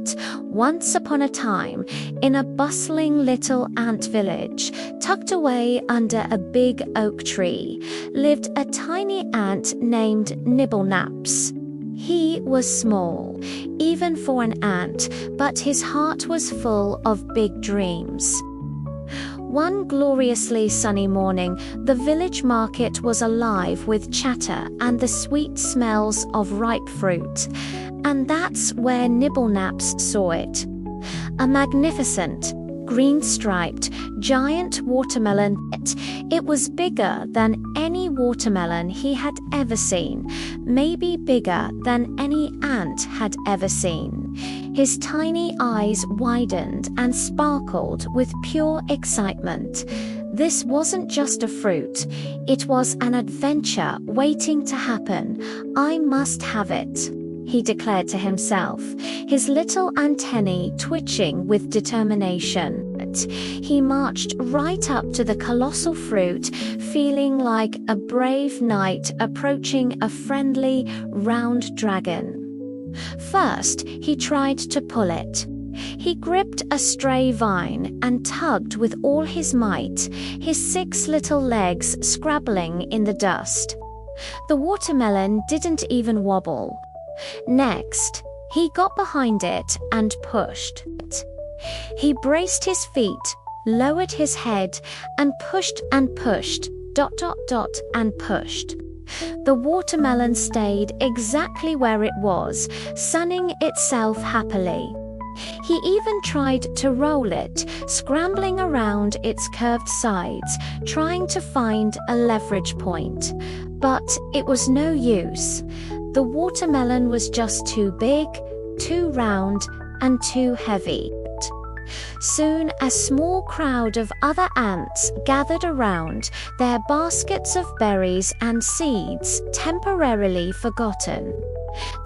that, once upon a time, in a bustling little ant village, tucked away under a big oak tree, lived a tiny ant named Nibble Naps. He was small, even for an ant, but his heart was full of big dreams. One gloriously sunny morning, the village market was alive with chatter and the sweet smells of ripe fruit. And that's where Nibble Naps saw it. A magnificent, green-striped, giant watermelon. It was bigger than any watermelon he had ever seen, maybe bigger than any ant had ever seen. His tiny eyes widened and sparkled with pure excitement. This wasn't just a fruit, it was an adventure waiting to happen. I must have it, he declared to himself, his little antennae twitching with determination. He marched right up to the colossal fruit, feeling like a brave knight approaching a friendly, round dragon. First, he tried to pull it. He gripped a stray vine and tugged with all his might, his 6 little legs scrabbling in the dust. The watermelon didn't even wobble. Next, he got behind it and pushed. He braced his feet, lowered his head, and pushed, and pushed, and pushed. The watermelon stayed exactly where it was, sunning itself happily. He even tried to roll it, scrambling around its curved sides, trying to find a leverage point. But it was no use. The watermelon was just too big, too round, and too heavy. Soon a small crowd of other ants gathered around, their baskets of berries and seeds temporarily forgotten.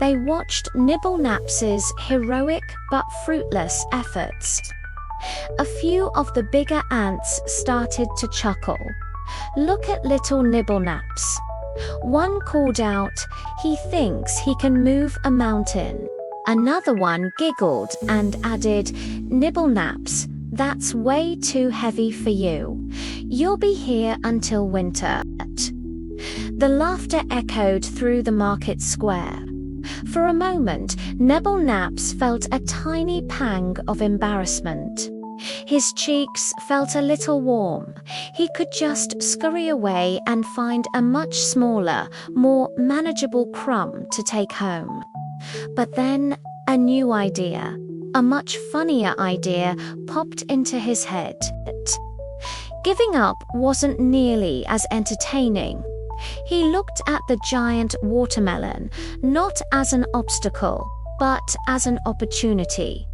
They watched Nibble Naps's heroic but fruitless efforts. A few of the bigger ants started to chuckle. "Look at little Nibble Naps." One called out, "He thinks he can move a mountain." Another one giggled and added, "Nibble Naps, that's way too heavy for you. You'll be here until winter." The laughter echoed through the market square. For a moment, Nibble Naps felt a tiny pang of embarrassment. His cheeks felt a little warm. He could just scurry away and find a much smaller, more manageable crumb to take home. But then a new idea, a much funnier idea, popped into his head. Giving up wasn't nearly as entertaining. He looked at the giant watermelon, not as an obstacle, but as an opportunity,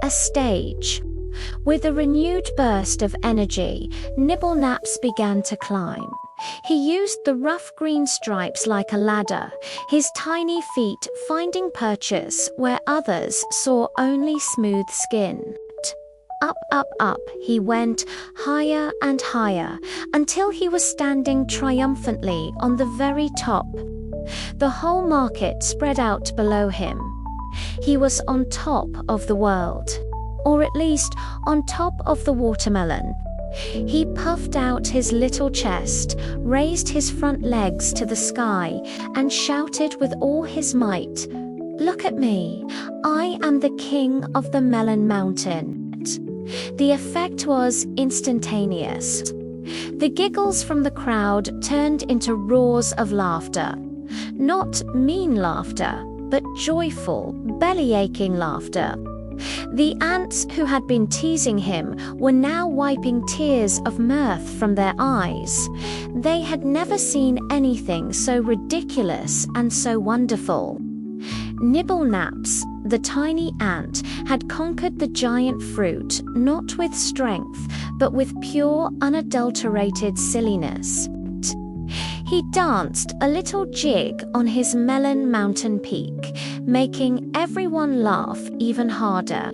a stage. With a renewed burst of energy, Nibble Naps began to climb. He used the rough green stripes like a ladder, his tiny feet finding purchase where others saw only smooth skin. Up, up, up he went, higher and higher, until he was standing triumphantly on the very top. The whole market spread out below him. He was on top of the world, or at least on top of the watermelon. He puffed out his little chest, raised his front legs to the sky, and shouted with all his might, "Look at me! I am the king of the melon mountain." The effect was instantaneous. The giggles from the crowd turned into roars of laughter. Not mean laughter, but joyful, belly-aching laughter. The ants who had been teasing him were now wiping tears of mirth from their eyes. They had never seen anything so ridiculous and so wonderful. Nibble Naps, the tiny ant, had conquered the giant fruit not with strength, but with pure, unadulterated silliness. He danced a little jig on his melon mountain peak, making everyone laugh even harder.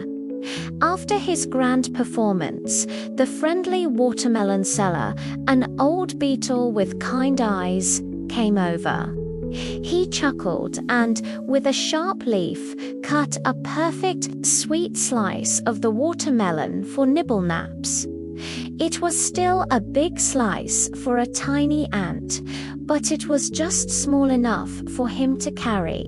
After his grand performance, the friendly watermelon seller, an old beetle with kind eyes, came over. He chuckled and, with a sharp leaf, cut a perfect, sweet slice of the watermelon for Nibble Naps. It was still a big slice for a tiny ant, but it was just small enough for him to carry.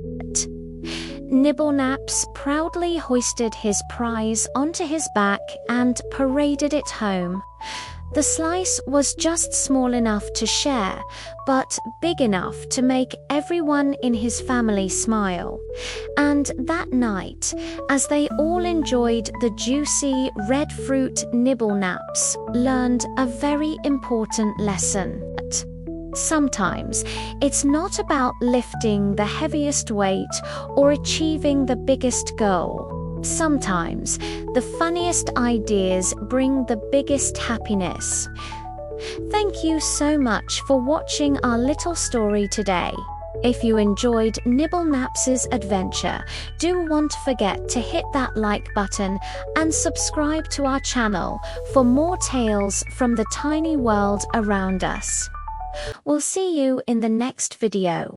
Nibble Naps proudly hoisted his prize onto his back and paraded it home. The slice was just small enough to share, but big enough to make everyone in his family smile. And that night, as they all enjoyed the juicy red fruit Nibble Naps, learned a very important lesson. Sometimes, it's not about lifting the heaviest weight or achieving the biggest goal. Sometimes, the funniest ideas bring the biggest happiness. Thank you so much for watching our little story today. If you enjoyed Nibble Naps' adventure, don't forget to hit that like button and subscribe to our channel for more tales from the tiny world around us. We'll see you in the next video.